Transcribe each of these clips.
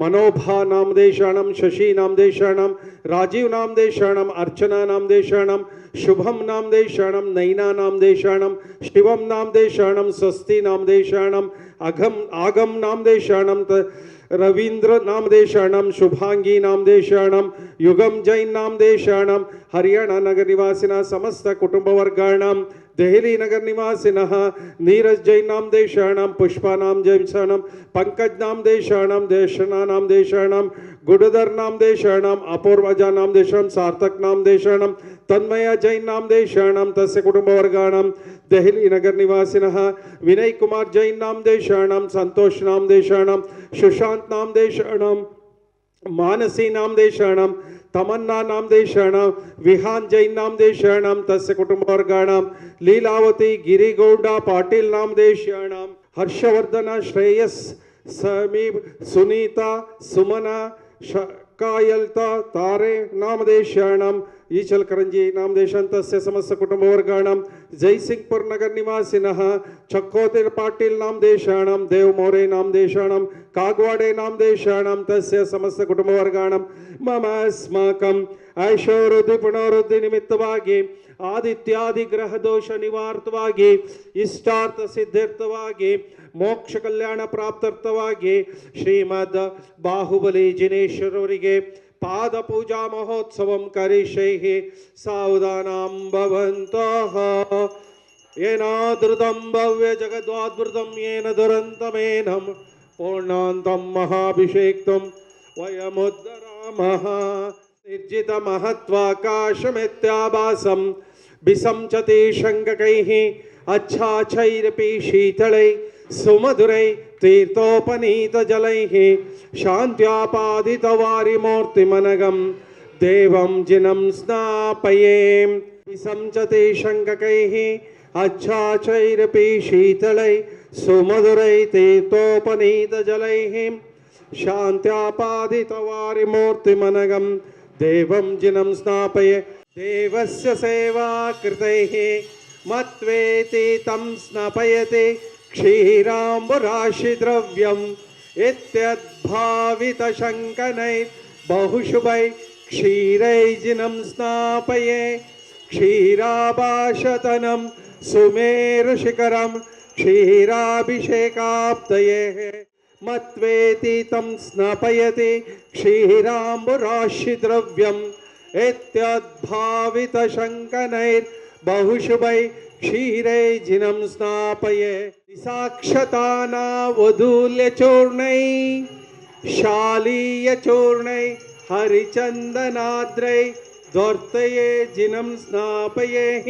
मनोभा नामदेशाणम, शशि नामदेशाणम, राजीव नामदेशाणम, अर्चना नामदेशाणम, शुभम नामदेशाणम, नैना नामदेशाणम, शिवम नामदेशाणम, स्वस्ति नामदेशाणम, आगम नामदेशाणम, रवींद्र नामदेशाणम, शुभांगी नामदेशाणम, युगम जैन नामदेशाणम, हरियाणा नगर निवासिना समस्त कुटुंबवर्गाणाम, दೆಹಲಿ नगर निवासिनः नीरज जैन नामदेशाणम, पुष्पा नामदेशाणम, पंकज नामदेशाणम, देशना नामदेशाणम, गुडधर नामदेशाणम, अपूर्वजा नामदेशाणम, सार्थक नामदेशाणम, तन्मय जैन नामदेशाणम, तस्य कुटुंबवर्गाणाम, दೆಹಲಿ नगर निवासिनः विनय कुमार जैन नामदेशाणम, संतोष नामदेशाणम, सुशांत नामदेशाणम, मानसी नामदेशाणम, तमन्ना नामदेशाणम, विहान जैन नामदेशाणम, तस्य कुटुंबवर्गाणाम, लीलावती गिरिगौंडा पाटिल नामदेशाणम, हर्षवर्धन श्रेयस समीप सुनीता सुमना कायल्ता ತಾರೆ नामदेशाणम, ಈಚಲಕರಂಜಿ ನಾಮದೇಶಾಂತಸ್ಯ ಸಮಸ್ತ ಕುಟುಂಬವರ್ಗಾಣಂ, ಜೈಸಿಂಗ್ಪುರ್ ನಗರ ನಿವಾಸಿನಃ ಚಕ್ಕೋತಿರ್ ಪಾಟೀಲ್ ನಾಮದೇಶಾಣಂ, ದೇವ್ ಮೋರೆ ನಾಮದೇಶಾಣಂ, ಕಾಗವಾಡೆ ನಾಮದೇಶಾಣಂ, ತಸ್ಯ ಸಮಸ್ತ ಕುಟುಂಬವರ್ಗಾಣಂ, ಮಮ ಅಸ್ಮಾಕಂ ಐಶ್ವರ್ಯದಿ ಪುನರುದ್ಧಿ ನಿಮಿತ್ತವಾಗಿ ಆದಿತ್ಯಾದಿ ಗ್ರಹ ದೋಷ ನಿವಾರ್ತವಾಗಿ ಇಷ್ಟಾರ್ಥ ಸಿದ್ಧಾರ್ಥವಾಗಿ ಮೋಕ್ಷ ಕಲ್ಯಾಣ ಪ್ರಾಪ್ತಾರ್ಥವಾಗಿ ಶ್ರೀಮದ್ ಬಾಹುಬಲಿ ಜಿನೇಶ್ವರವರಿಗೆ ಪಾದ ಪೂಜಾ ಮಹೋತ್ಸವಂ ಕರಿಷ್ಯೈಹಿ ಸಾವಧಾನಂ ಭವಂತಃ. ಏನಾದೃತಂ ಭವ್ಯ ಜಗದ್ವಾದ್ಭುತಂ ಯೇನ ದುರಂತಮೇನಂ ಪೂರ್ಣಾಂತಂ ಮಹಾಭಿಷೇಕ್ತಂ ವಯಮುದ್ಧರಾಮಃ. ನಿರ್ಜಿತ ಮಹತ್ವಾಕಾಶಮಿತ್ಯಾಭಾಸಂ ವಿಸಂಚತೆ ಶಂಕಕೈಃ अच्छाचैरपि शीतलै सुमधुरै तीर्थोपनीत जलैः शान्त्यापादितवारिमूर्तिमनगं देवं जिनं स्नापये. विसंचते शङ्ककैः अच्छाचैरपि शीतलै सुमधुरै तीर्थोपनीत जलैः शान्त्यापादितवारिमूर्तिमनगं देवं जिनं स्नापये. देवस्य सेवा कृतैः मत्वेति तं स्नपयते क्षीराम्बुराशिद्रव्यम् इत्यद्भावितशङ्कनैः बहुशुभैः क्षीरैर्जिनं स्नापये. क्षीराभाषतनं सुमेरुशिखरं क्षीराभिषेकाप्तये मत्वेति तं स्नपयते क्षीराम्बुराशिद्रव्यम् इत्यद्भावितशङ्कनैः बहुशुभै क्षीरैर्जिनं स्नापये. साक्षतानावधूल्यचूर्णै शालीयचूर्णै हरिचन्दनाद्रै द्वर्तये जिनं स्नापयेः.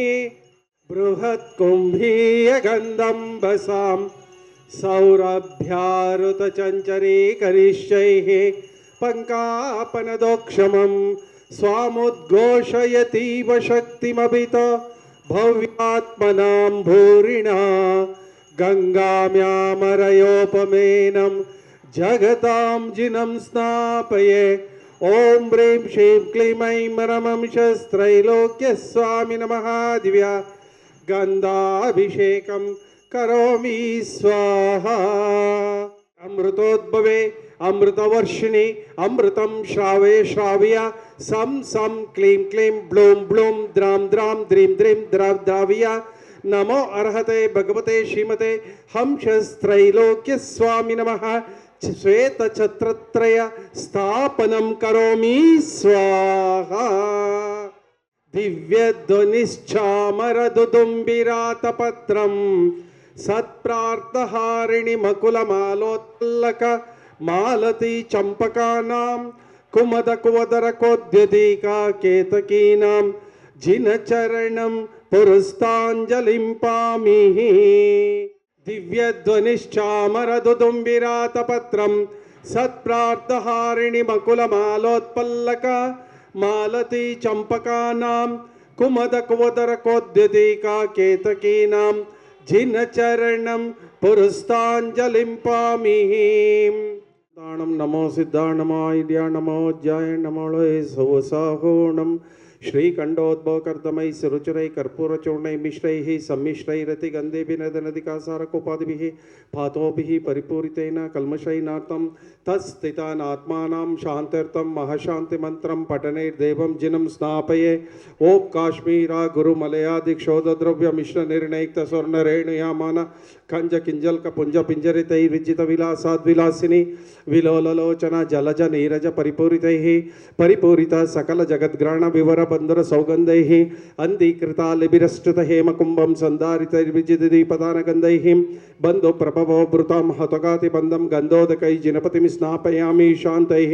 बृहत्कुम्भीयगन्धं वसां सौरभ्यारुतचञ्चरीकरिष्यैः पङ्कापनदोक्षमं स्वामुद्घोषयतीव शक्तिमभित भव्यात्मनां भूरिणा गङ्गाम्यामरयोपमेनं जगतां जिनं स्नापये. ॐ ह्रीं श्रीं क्लीं ऐं रमं शस्त्रैलोक्यस्वामी नमः. दिव्या गन्धाभिषेकं करोमि स्वाहा. अमृतोद्भवे अमृतवर्षिणी अमृतं श्रावे श्राव्य सं सं क्लीं क्लीं ब्लूं ब्लूं द्रां द्रां द्रीं द्रीं द्राव द्राव्य. नमो अर्हते भगवते श्रीमते हंसस्त्रैलोक्यस्वामी नमः. श्वेतछत्रत्रय स्थापनं करोमि स्वाहा. दिव्यध्वनिश्चामरदुदुम्बिरातपत्रं सत्प्रार्थहारिणि मकुलमालोत्पल्लक मालती चंपकानां कुमदकुवदरकोद्यतिका केतकीनां जिनचरणं पुरस्ताञ्जलिं पामि. दिव्यध्वनिश्चामरदुदुम्बिरातपत्रं सत्प्रार्थहारिणि मकुलमालोत्पल्लक मालती चंपकानां कुमदकुवदरकोद्यतिका केतकीनां जिनचरणं पुरस्ताञ्जलिं पामि. दानं नमो सिद्धाय नमो इद्याय नमो ज्याय नमो लोये सवसाहोणं श्रीखण्डोद्भवकर्दमैः सुरुचिरैः कर्पूरचूर्णैः मिश्रैः सम्मिश्रैरतिगन्धेभिनदनदिकासारकोपादिभिः पातोभिः परिपूरितेन कल्मषैनार्थं तत्स्थितानात्मानां शान्त्यर्थं महाशान्तिमन्त्रं पठनेर्देवं जिनं स्नापये। ॐ काश्मीरा गुरुमलयादिक्षोदद्रव्यमिश्रनिर्णयिक्तस्वर्णरेणुयामान कञ्जकिञ्जल्कपुञ्जपिञ्जरितैर्विजितविलासाद्विलासिनी विलोललोचना जलज नीरज परिपूरितैः परिपूरित सकल जगद्ग्रहण विवर बंदर सौगंधैः अंधीकृता लिबिरष्टुत हेमकुंभं संधारितैर्विजितदीपदानगन्धैः बन्धो प्रभवो भृतं हतगाति बन्धं गन्धोदकै जिनपतिं स्नापयामि शान्तैः।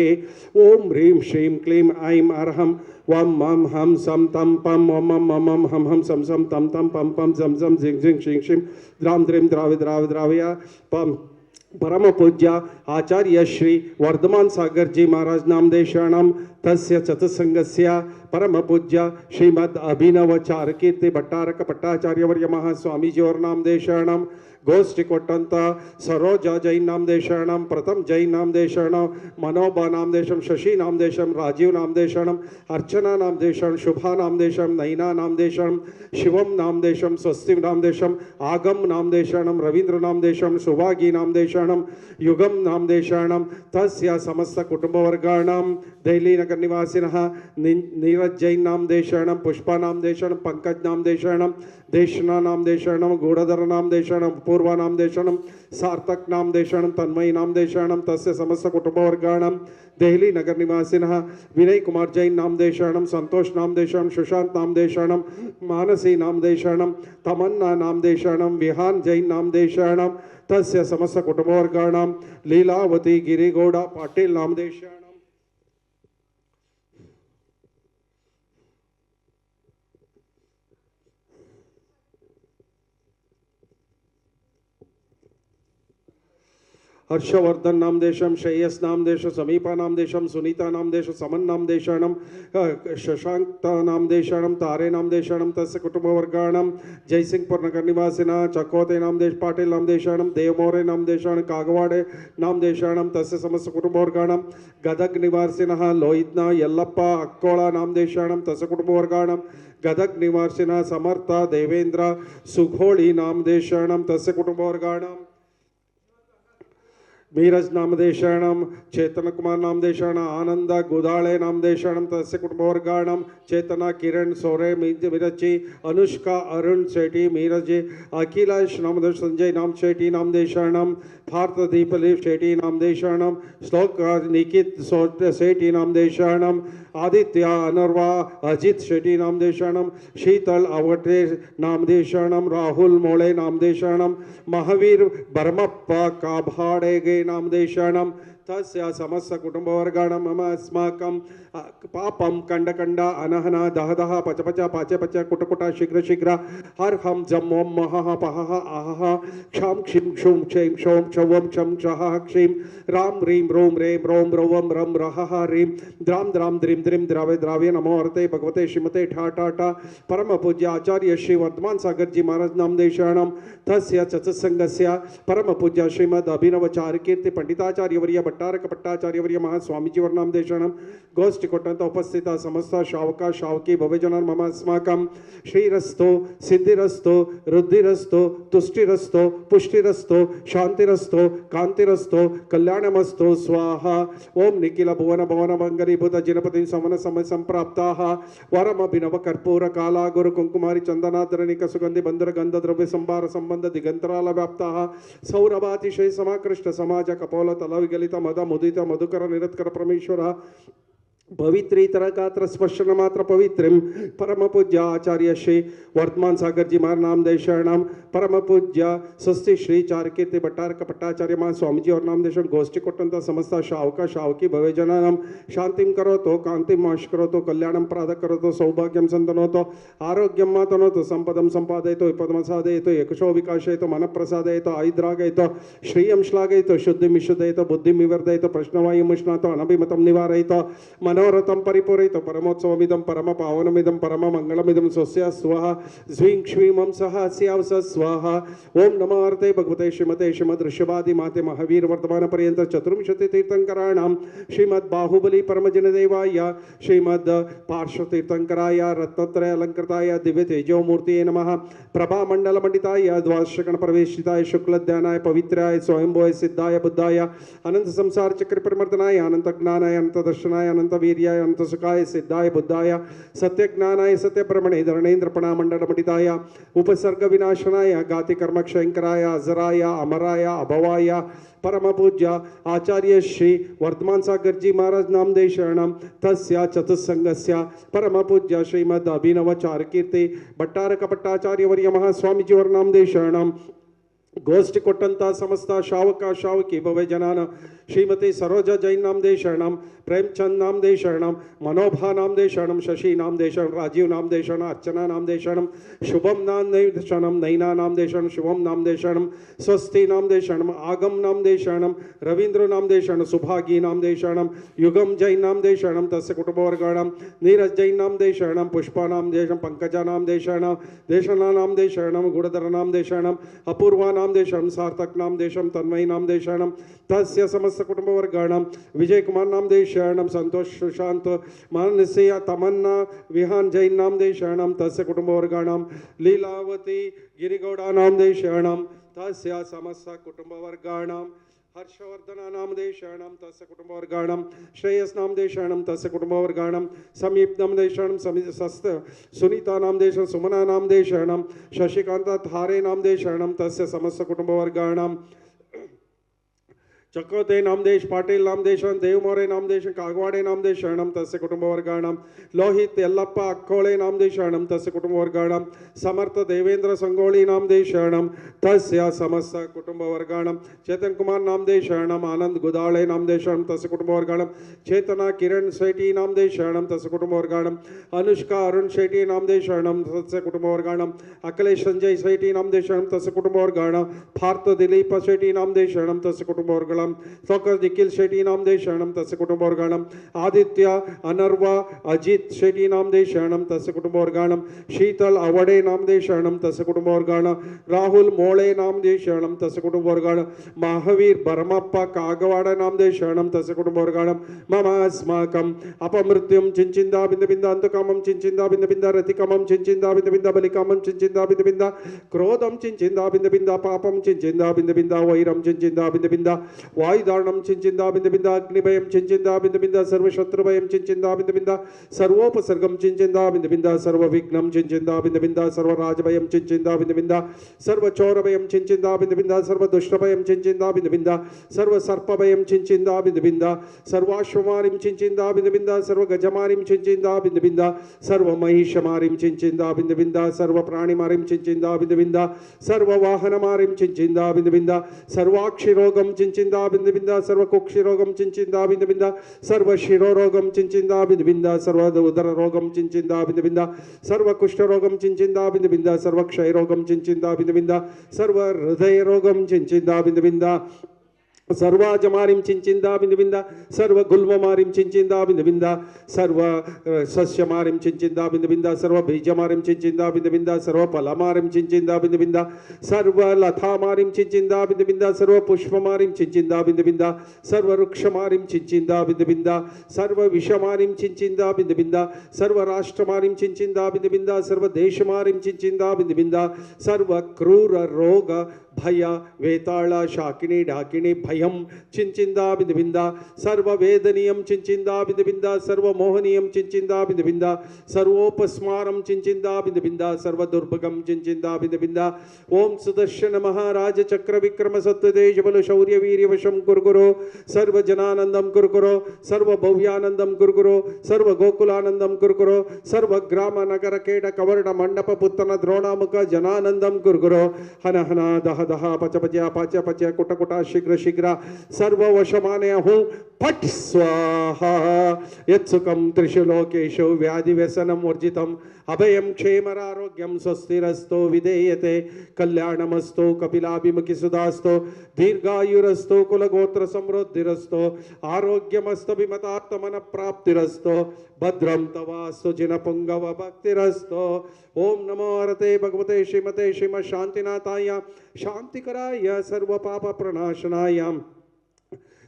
ओम ह्रीं श्रीं क्लीं ऐं अर्हं वं मं हं सं तं पं वं मं मं हं हं सं सं तं तं पं पं झं झं झिं झिं शिं शिं द्रां द्रीं द्रावय पं परम पूज्य आचार्य श्री वर्धमान सागर जी महाराज नामदेशाणाम तस्य चतुसंगस्य परम पूज्य श्रीमद अभिनव चारकीर्ति भट्टारक भट्टाचार्यवर्य महास्वामीजी और नामदेशाणाम गोष्ठी कोट्टंत सरोजा जैन नामदेशाणाम प्रथम जैन नामदेशाणाम मनोबा नामदेशम शशि नामदेशम राजीव नामदेशाणाम अर्चना नामदेशम शुभा नामदेशम नैना नामदेशम शिवम नामदेशम स्वस्ति नामदेशम आगम नामदेशाणाम रवींद्र नामदेशम सुभागी नामदेशाणाम युगम नामदेशाणाम तस्य समस्त कुटुंबवर्गाणां देहली नगर निवासिनः नीरज जैन नामदेशाणाम पुष्पा नामदेशाणाम पंकज नामदेशाणाम देशना नामदेशाणाम गूढ़धर नामदेशाणाम पूर्वा नामदेशाणाम सार्थक नामदेशाणाम तन्मयी नामदेशाणाम तस्य समस्त कुटुंबवर्गाणां देहली नगर निवासिनः विनय कुमार जैन नामदेशाणाम संतोष नामदेशाणाम सुशांत नामदेशाणाम मानसी नामदेशाणाम तमन्ना नामदेशाणाम विहान जैन नामदेशाणाम तस्य समस्त कुटुंबवर्गाणां लीलावती गिरिगौड़ा पाटिल नामदेशाणाम हर्षवर्धन नामदेशम श्रेयस नामदेश समीपा नामदेशम सुनीता नामदेश समन नामदेशाणम शशांक नामदेशाणम तारे नामदेशाणम तस्य कुटुंबवर्गाणां जयसिंहपुर नगर निवासिना चकोते नामदेश पाटिल नामदेशाणम देवमोरे नामदेशाण कागवाड़े नामदेशाणम तस्य समस्त कुटुंबवर्गाणां गदग निवासिनः लोहितना यल्लप्प अक्कोला नामदेशाणम तस्य कुटुंबवर्गाणां गदग निवासिनः समर्थ देवेंद्र सुघोळी नामदेशाणम तस्य कुटुंबवर्गाणां मीरज नामदेशाणाम चेतन कुमार नामदेशाण आनंद गुदाळे नामदेशाणम तस्य कुटुंबवर्गाणां चेतना किरण सोरे मिरची अनुष्का अरुण शेट्टी मीरजी अखिलेश नामदेश संजय नाम शेट्टी नामदेशाणाम भारत दीपलीप शेट्टी नामदेशाणाम श्लोक निकित शेट्टी नामदेशाणाम आदित्य अनर्वा अजित शेट्टी नामदेशाणाम शीतल अवटे नामदेशाणाम राहुल मोळे नामदेशाणाम महावीर बर्मप्पा काभाडेगे नामदेशाणाम तस्य समस्त कुटुंबवर्गाणां मम अस्माकं पापं कंड कंड अनहना दहदह पच पच पाचे पच कुट कुट शीघ्र शीघ्र हर हम जम ओम महः पहः आहः क्षम क्षिं क्षुं क्षैं क्षौं क्षवं क्षं क्षः क्षीं राम ह्रीं रों रें रों रवं रं रहः ह्रीं द्रां द्रां द्रीं द्रीं द्रावे द्रावे नमो अर्ते भगवते श्रीमते ठा ठा ठा परम पूज्य आचार्य श्री वर्धमान सागर जी महाराज नामदेशाणां तस्य चतुस्संगस्य परम पूज्य श्रीमद अभिनव चारुकीर्ति पंडिताचार्यवर्य भट्टारक भट्टाचार्यवर्य महास्वामीजी और नामदेशाणां गोष्ठी कोट्टंत उपस्थित समस्त शावका शावकी भवजनान् मम अस्माकं श्रीरस्तो सिद्धिरस्तो रुद्धिरस्तो तुष्टिरस्तो पुष्टिरस्तो शांतिरस्तो कांतिरस्तो कल्याणमस्तो स्वाहा। ओम निखिल भुवन भवन मंगलीभूत जिनपति समन समय संप्राप्ताः वरम अभिनव कर्पूर काला गुरु कुंकुमारी चंदनाधरणिक सुगंधि बंदर गंध द्रव्य संभार संबंध दिगंतराल व्याप्ताः सौरभातिशय समाकृष्ट समाज कपोल तल विगलित मद मुदित मधुकर निरत्कर परमेश्वर पवित्रीतर गात्र स्पर्शन मात्र पवित्रम परम पूज्य आचार्य श्री वर्धमान सागर जी महाराज नामदेशाणाम परम पूज्य स्वस्ति श्री चारुकीर्ति भट्टारक भट्टाचार्य महा स्वामीजी और नामदेश गोष्ठी कोट्टंत समस्त शावका शावकी भवजनानां शांतिं करोतु कांतिं माश करोतु कल्याणं प्राद करोतु सौभाग्यं सन्तनोतु आरोग्यं मातनोतु संपदं सम्पादयतु विपदं साधयतु यशो विकासयतु मन प्रसादयतु आयुर्द्रागयतु श्रियं श्लाघयतु शुद्धिं विशुद्धयतु बुद्धिं विवर्धयतु प्रश्नवायुं मुष्णातु अनभिमतं निवारयतु मन मनोरथं परिपूरयितु परमोत्सवमिदं परमपावनमिदं परममङ्गलमिदं स्वस्य स्वाहा ज्वीं क्ष्वीं सह अस्यावस स्वाहा ओम नमो अर्थे भगवते श्रीमते श्रीमदृषभादि माते महावीर वर्तमान पर्यंत चतुर्विंशति तीर्थंकराणां श्रीमद् बाहुबली परमजनदेवाय श्रीमद् पार्श्व तीर्थंकराय रत्नत्रय अलंकृताय दिव्य तेजोमूर्तिये नमः प्रभा मंडल मंडिताय द्वादशगण प्रवेशिताय शुक्ल ध्यानाय पवित्राय स्वयंभोय सिद्धाय बुद्धाय अनंत संसार चक्र प्रमर्दनाय अनंत ज्ञानाय अनंत दर्शनाय अनंत वीर्याय अनंत सुखाय सिद्धाय बुद्धाय सत्य ज्ञानाय सत्य ब्रह्मणे धरणेन्द्र पणा मंडल मंडिताय उपसर्ग विनाशनाय गाति कर्म क्षयंकराय अजराय अमराय अभवाय परम पूज्य आचार्य श्री वर्धमान सागर जी महाराज नामदेव शरणम तस्य चतुस्संगस्य परम पूज्य श्रीमद अभिनव चारकीर्ति भट्टारक भट्टाचार्य वर्य महास्वामीजी वर नामदेव शरणम गोष्ठी कोट्टंत समस्त शावक शावकी भव्य जनान श्रीमती सरोजा जैन नामदेव शरणम प्रेमचंद नामदेव शरणम मनोभा नामदेव शरणम शशि नामदेव शरण राजीव नामदेव शरण अर्चना नामदेव शरणम शुभम नामदेव शरणम नैना नामदेव शरण शुभम नामदेव शरणम स्वस्ति नामदेव शरणम आगम नामदेव शरणम रवींद्र नामदेव शरण सुभागी नामदेव शरणम युगम जैन नामदेव शरणम तस्य कुटुंबवर्गाणाम नीरज जैन नामदेव शरणम पुष्पा नामदेव शरणम पंकजा नामदेव शरणम देशना नामदेव शरणम गुणधर नामदेव शरणम अपूर्वा नामदेव शरणम सार्थक नामदेव शरणम तन्मयी नामदेव शरणम तस्य समस्त कुटुंबवर्गाणाम विजय कुमार नामदेव शरणम संतोष सुशांत मानसीय तमन्ना विहान जैन नामदेव शरणम तस्य कुटुंबवर्गाणाम लीलावती गिरिगौड़ा नामदेव शरणम तस्य समस्त कुटुंबवर्गाणाम हर्षवर्धन नामदेव शरणम तस्य कुटुंबवर्गाणाम श्रेयस नामदेव शरणम तस्य कुटुंबवर्गाणाम समीप नामदेव शरणम सस्त सुनीता नामदेव शरणम सुमना नामदेव शरणम शशिकांत थारे नामदेव शरणम तस्य समस्त कुटुंबवर्गाणाम चकोते नामदेश पाटील नामदेश देवमोरे नामदेश कागवाडे नामदेश शरणम तस्य कुटुंबवर्गाणाम लोहित यल्लप्प अक्कोळे नामदेश शरणम तस्य कुटुंबवर्गाणाम समर्थ देवेंद्र संगोळी नामदेश शरणम तस्य समस्त कुटुंबवर्गाणाम चेतन कुमार नामदेश शरणम आनंद गुदाळे नामदेश शरणम तस्य कुटुंबवर्गाणाम चेतना किरण शेट्टी नामदेश शरणम तस्य कुटुंबवर्गाणाम अनुष्का अरुण शेट्टी नामदेश शरणम तस्य कुटुंबवर्गाणाम अखिलेश संजय शेट्टी नामदेश शरणम तस्य कुटुंबवर्गाणाम पार्थ दिलीप शेट्टी नामदेश शरणम तस्य कुटुंबवर्गाणाम फोकस निखिल शेट्टी नामदेव शरणम तस्य कुटुंबवर्गाणाम आदित्य अनर्वा अजित शेट्टी नामदेव शरणम तस्य कुटुंबवर्गाणाम शीतल अवडे नामदेव शरणम तस्य कुटुंबवर्गाणाम राहुल मोळे नामदेव शरणम तस्य कुटुंबवर्गाणाम महावीर बरमप्प कागवाड नामदेव शरणम तस्य कुटुंबवर्गाणाम मम अस्माकं अपमृत्युं चिंचिंदा बिंद बिंद अंतकामं चिंचिंदा बिंद बिंद रतिकामं चिंचिंदा बिंद बिंद बलिकामं चिंचिंदा बिंद बिंद क्रोधं चिंचिंदा बिंद बिंद पापं चिंचिंदा बिंद बिंद वैरं चिंचिंदा बिंद बिंद वायुदारणं चिंचिंदा बिंद बिंद अग्निभयं चिंचिंदा बिंद बिंद सर्व शत्रुभयं चिंचिंदा बिंद बिंद सर्वोपसर्गं चिंचिंदा बिंद बिंद सर्व विघ्नं चिंचिंदा बिंद बिंद सर्व राजभयं चिंचिंदा बिंद बिंद सर्व चोरभयं चिंचिंदा बिंद बिंद सर्व दुष्टभयं चिंचिंदा बिंद बिंद सर्व सर्पभयं चिंचिंदा बिंद बिंद सर्वाश्वमारिं चिंचिंदा बिंद बिंद सर्व गजमारिं चिंचिंदा बिंद बिंद सर्व महिषमारिं चिंचिंदा बिंद बिंद सर्व प्राणिमारिं चिंचिंदा बिंद बिंद सर्व वाहनमारिं चिंचिंदा बिंद बिंद सर्वाक्षिरोगं चिंचिंदा बिंद बिंद सर्व कुक्षिरोगं चिंचिंदा बिंद बिंद सर्व शिरोरोगं चिंचिंदा बिंद बिंद सर्व उदर रोगं चिंचिंदा बिंद बिंद सर्व कुष्ठरोगं चिंचिंदा बिंद बिंद सर्व क्षयरोगं चिंचिंदा बिंद बिंद सर्व हृदय रोगं चिंचिंदा बिंद बिंद सर्वाजमारिं चिंचिंदा बिंद बिंद सर्व गुल्ममारिं चिंचिंदा बिंद बिंद सर्व सस्यमारिं चिंचिंदा बिंद बिंद सर्व बीजमारिं चिंचिंदा बिंद बिंद सर्व फलमारिं चिंचिंदा बिंद बिंद सर्व लतामारिं चिंचिंदा बिंद बिंद सर्व पुष्पमारिं चिंचिंदा बिंद बिंद सर्व वृक्षमारिं चिंचिंदा बिंद बिंद सर्व विषमारिं चिंचिंदा बिंद बिंद सर्व राष्ट्रमारिं चिंचिंदा बिंद बिंद सर्व देशमारिं चिंचिंदा बिंद बिंद सर्व क्रूर रोग भय वेताळ शाकिनी डाकिनी भयं चिंचिंदा बिंद बिंद सर्व वेदनीयं चिंचिंदा बिंद बिंद सर्व मोहनीयं चिंचिंदा बिंद बिंद सर्वोपस्मारं चिंचिंदा बिंद बिंद सर्व दुर्भगं चिंचिंदा बिंद बिंद ओम सुदर्शन महाराज चक्र विक्रम सत्तेज बल शौर्य वीर्य वशं कुरकुरो सर्व जनानंदं कुरकुरो सर्व भव्यानंदं कुरकुरो सर्व गोकुलानंदं कुरकुरो सर्व ग्राम नगर केट कवर्ण मंडप पुत्तन द्रोणामुख जनानंदं कुरकुरो हन हना दहन दहा पच पच्या पाच्या पच्या कुट कुटा शीघ्र शीघ्र सर्व वशमाने हूँ फट स्वाहा यत्सुखम त्रिषु लोकेषु व्याधि व्यसनम वर्जितम अभयम क्षेमरारोग्यम स्वस्तिरस्तो विधेयते कल्याणमस्तो कपिलाभिमुखि सुधास्तो दीर्घायुरस्तो कुलगोत्र समृद्धिरस्तो आरोग्यमस्तो विमतात्मन प्राप्तिरस्तो भद्रम तवास्तु जिनपुंगव भक्तिरस्तो ओम नमो हरते भगवते श्रीमते श्रीमद शांतिनाथाय शांतिकराय सर्व पाप प्रणाशनाय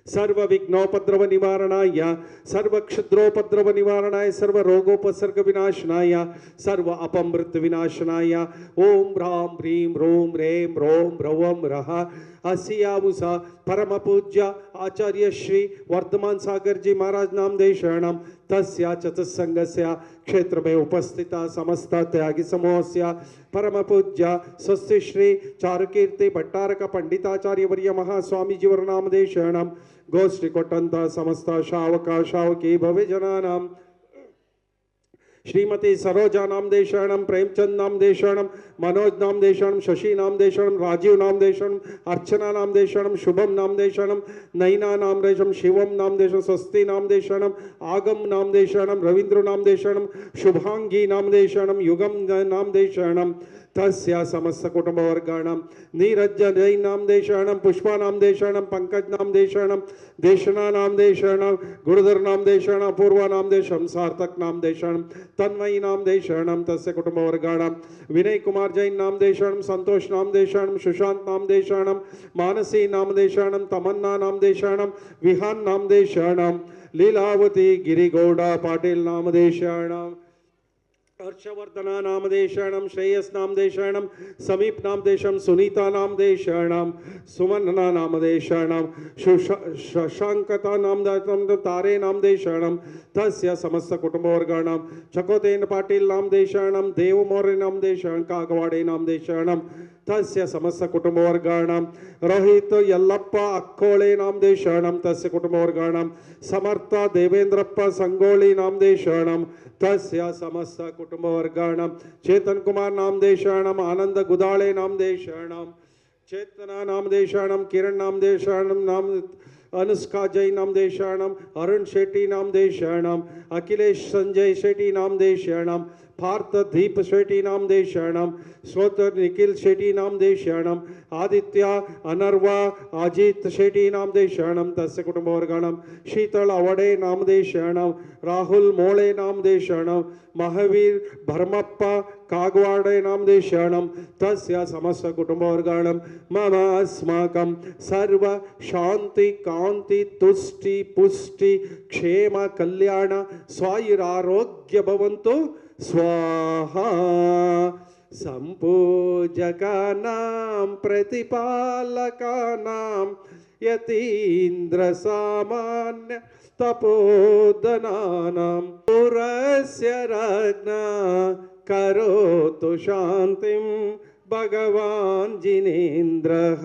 सर्व विघ्नोपद्रव निवारणाय सर्व क्षुद्रोपद्रव निवारणाय सर्व रोगोपसर्ग विनाशनाय सर्व अपमृत विनाशनाय ओम ह्रां ह्रीं ह्रूं ह्रें ह्रौं ह्रौं रः असियावुसा परम पूज्य आचार्य श्री वर्धमान सागर जी महाराज नामदेव शरणम तस्या चतुस्संगस्य क्षेत्र में उपस्थित समस्त त्यागी समूहस्य परम पूज्य स्वस्ति श्री चारुकीर्ति भट्टारक पंडिताचार्य वर्य महास्वामी जीवर नामदेव शरणम गोष्ठी कोटंत समस्त शावका शावकी भव्य जनानाम श्रीमती सरोजा नामदेव शरणम प्रेमचंद नामदेव शरणम मनोज नामदेव शरणम शशि नामदेव शरणम राजीव नामदेव शरणम अर्चना नामदेव शरणम शुभम नामदेव शरणम नैना नामदेव शरणम शिवम नामदेव शरणम स्वस्ति नामदेव शरणम आगम नामदेव शरणम रवींद्र नामदेव शरणम शुभांगी नामदेव शरणम युगम नामदेव शरणम तस्या समस्त कुटुंबवर्गाणां नीरज जैन नामदेव शरणम पुष्पा नामदेव शरणम पंकज नामदेव शरणम देशना नामदेव शरणम गुरुधर नामदेव शरणम अपूर्वा नामदेव शरणम सार्थक नामदेव शरणम तन्मयी नामदेव शरणम तस्य कुटुंबवर्गाणां विनय कुमार जैन नामदेव शरणम संतोष नामदेव शरणम सुशांत नामदेव शरणम मानसी नामदेव शरणम तमन्ना नामदेव शरणम विहान नामदेव शरणम लीलावती गिरिगौड़ा पाटिल नामदेव शरणम हर्षवर्धना नामदेव शरणम श्रेयस नामदेव शरणम समीप नामदेव शरणम सुनीता नामदेव शरणम सुमनना नामदेव शरणम शशांकता नामदेव तारे नामदेव शरणम तस्य समस्त कुटुंबवर्गाणां चकोतेन पाटिल नामदेव शरणम देवमौर्य नामदेव शरण कागवाडे नामदेव शरणम तस्य समस्त कुटुंबवर्गाणां रोहित यल्लप्प अक्कोळे नामदेव शरणम तस्य कुटुंबवर्गाणां समर्थ देवेंद्रप्प संगोळी नामदेव शरणम तस्य समस्त कुटुंबवर्गाणां चेतन कुमार नामदेव शरणम आनंद गुदाळे नामदेव शरणम चेतना नामदेव शरणम किरण नामदेव शरणम नाम अनुष्का जैन नामदेव शरणम अरुण शेट्टी नामदेव शरणम अखिलेश संजय शेट्टी नामदेव शरणम पार्थ दीप शेट्टी नामदेव शरणम श्रोत्र निखिल शेट्टी नामदेव शरणम आदित्य अनर्वा अजित शेट्टी नामदेव शरणम तस्य कुटुंबवर्गाणां शीतल अवडे नामदेव शरणम राहुल मोळे नामदेव शरणम महावीर भरमप्पा कागवाडे नामदेव शरणम तस्य समस्त कुटुंबवर्गाणां मम अस्माकं सर्व शांति कांति तुष्टि पुष्टि क्षेम कल्याण स्वायुरारोग्य भवन्तु स्वाहा संपूजकानां प्रतिपालकानां यतीन्द्र सामान्य तपोधनानां पुरस्य राज्ञा करोतु शान्तिं भगवान् जिनेन्द्रः।